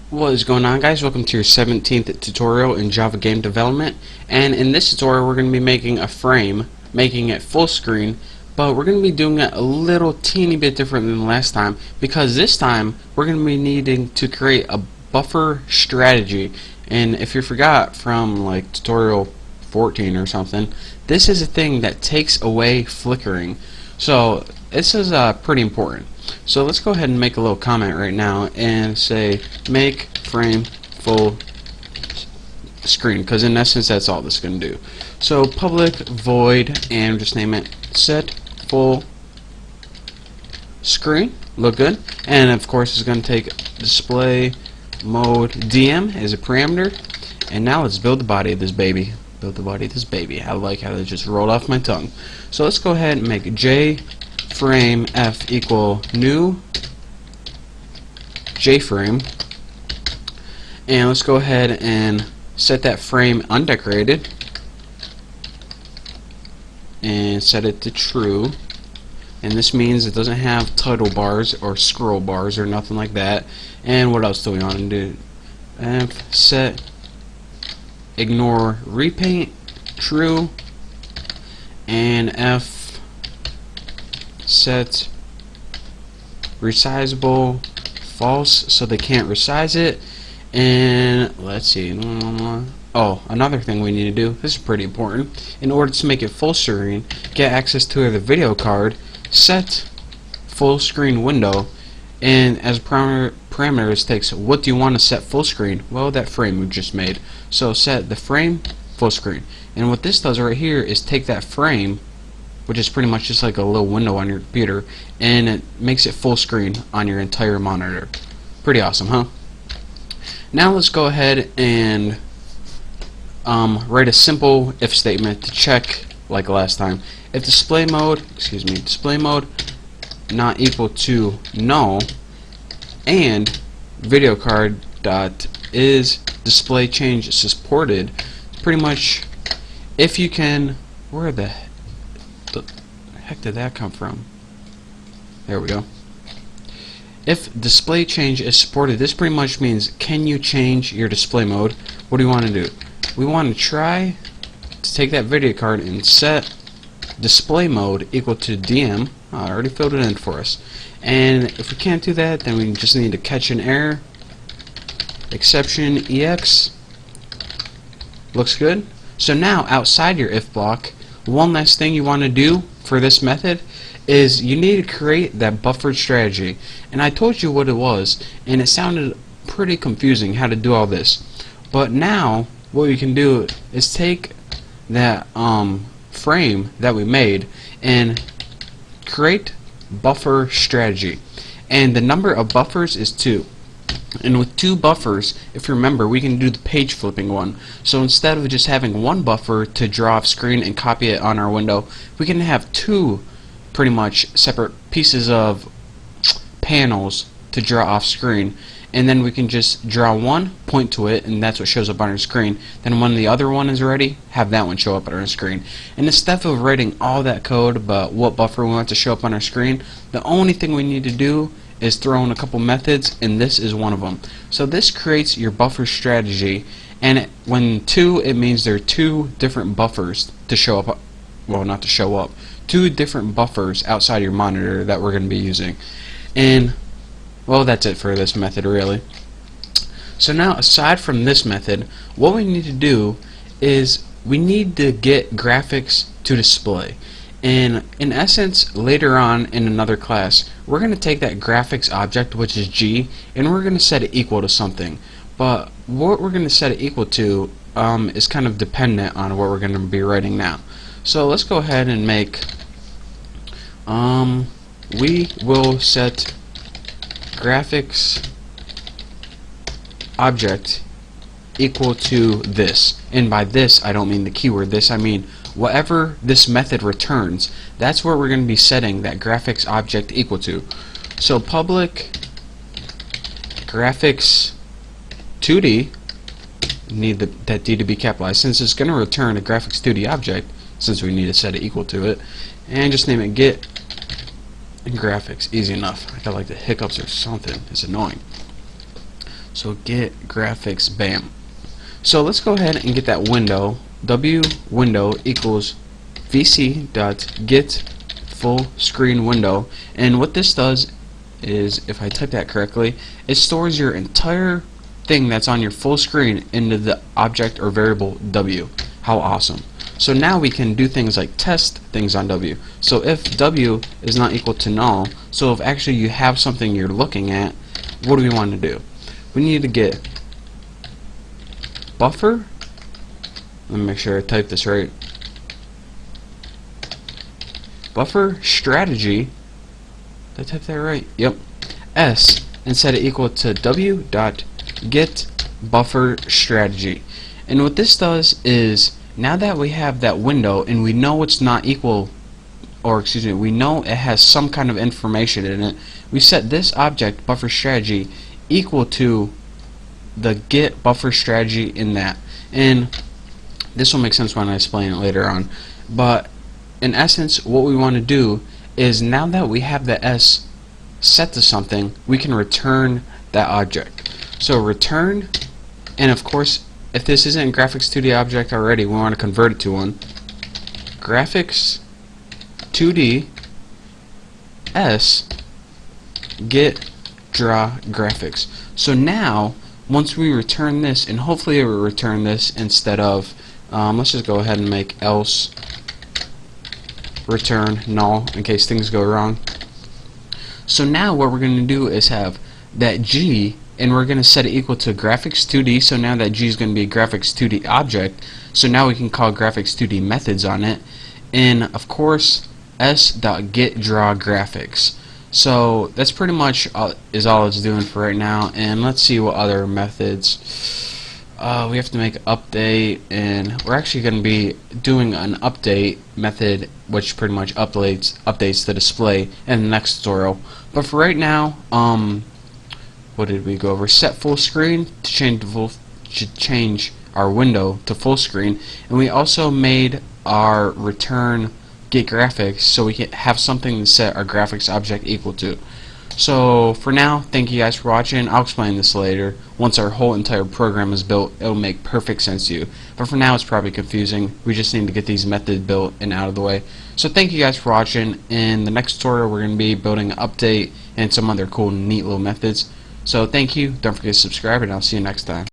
What is going on, guys? Welcome to your 17th tutorial in Java game development, and in this tutorial we're going to be making a frame, making it full screen, but we're going to be doing it a little teeny bit different than last time, because this time we're going to be needing to create a buffer strategy. And if you forgot from like tutorial 14 or something, this is a thing that takes away flickering. So this is pretty important. So let's go ahead and make a little comment right now and say make frame full screen, because in essence that's all this is going to do. So public void, and just name it set full screen. Look good. And of course it's going to take display mode DM as a parameter. And now let's build the body of this baby. Build the body of this baby. I like how it just rolled off my tongue. So let's go ahead and make J frame f equal new JFrame, and let's go ahead and set that frame undecorated and set it to true. And this means it doesn't have title bars or scroll bars or nothing like that. And what else do we want to do? F set ignore repaint true, and F set resizable false, so they can't resize it. And let's see, oh, another thing we need to do, this is pretty important. In order to make it full screen, get access to the video card, set full screen window, and as parameters takes what do you want to set full screen? Well, that frame we just made. So set the frame full screen. And what this does right here is take that frame, which is pretty much just like a little window on your computer, and it makes it full screen on your entire monitor. Pretty awesome, huh? Now let's go ahead and write a simple if statement to check like last time. If display mode not equal to null, and video card dot is display change supported, pretty much if you can, where the heck did that come from? There we go. If display change is supported, this pretty much means can you change your display mode. What do you want to do? We want to try to take that video card and set display mode equal to DM. Oh, I already filled it in for us. And if we can't do that, then we just need to catch an error. Exception EX. Looks good. So now outside your if block, one last thing you want to do for this method is you need to create that buffer strategy. And I told you what it was, and it sounded pretty confusing how to do all this. But now what we can do is take that frame that we made and create buffer strategy. And the number of buffers is 2. And with 2 buffers, if you remember, we can do the page flipping one. So instead of just having one buffer to draw off screen and copy it on our window, we can have 2 pretty much separate pieces of panels to draw off screen. And then we can just draw one, point to it, and that's what shows up on our screen. Then when the other one is ready, have that one show up on our screen. And instead of writing all that code about what buffer we want to show up on our screen, the only thing we need to do is throw in a couple methods, and this is one of them. So this creates your buffer strategy, and when 2, it means there are 2 different buffers to show up, well, not to show up, 2 different buffers outside your monitor that we're going to be using. And well, that's it for this method really. So now aside from this method, what we need to do is we need to get graphics to display. And in essence, later on in another class, we're going to take that graphics object, which is G, and we're going to set it equal to something. But what we're going to set it equal to is kind of dependent on what we're going to be writing now. So let's go ahead and make we will set graphics object equal to this. And by this, I don't mean the keyword this, I mean whatever this method returns, that's where we're going to be setting that graphics object equal to. So public graphics 2D, need that D to be capitalized since it's going to return a graphics 2D object, since we need to set it equal to it, and just name it get graphics. Easy enough. I got like the hiccups or something. It's annoying. So get graphics, bam. So let's go ahead and get that window. W window equals vc.get full screen window, and what this does is, if I type that correctly, it stores your entire thing that's on your full screen into the object or variable W. How awesome. So now we can do things like test things on W. So if W is not equal to null, so if actually you have something you're looking at, what do we want to do? We need to get buffer. Let me make sure I type this right. Buffer strategy. Did I type that right? Yep. S, and set it equal to W dot get buffer strategy. And what this does is, now that we have that window and we know it's not equal, or excuse me, we know it has some kind of information in it, we set this object buffer strategy equal to the get buffer strategy in that. And this will make sense when I explain it later on. But in essence, what we want to do is, now that we have the S set to something, we can return that object. So return, and of course, if this isn't a graphics 2D object already, we want to convert it to one. Graphics 2D S get draw graphics. So now, once we return this, and hopefully it will return this instead of, let's just go ahead and make else return null in case things go wrong. So now what we're going to do is have that G, and we're going to set it equal to graphics 2D. So now that G is going to be a graphics 2D object. So now we can call graphics 2D methods on it, and of course s.getDrawGraphics. So that's pretty much all it's doing for right now. And let's see what other methods. We have to make an update, and we're actually going to be doing an update method which pretty much updates the display in the next tutorial. But for right now, what did we go over? Set full screen to change our window to full screen, and we also made our return get graphics so we can have something to set our graphics object equal to. So for now, thank you guys for watching. I'll explain this later. Once our whole entire program is built, it'll make perfect sense to you. But for now, it's probably confusing. We just need to get these methods built and out of the way. So thank you guys for watching. In the next tutorial, we're going to be building an update and some other cool, neat little methods. So thank you. Don't forget to subscribe, and I'll see you next time.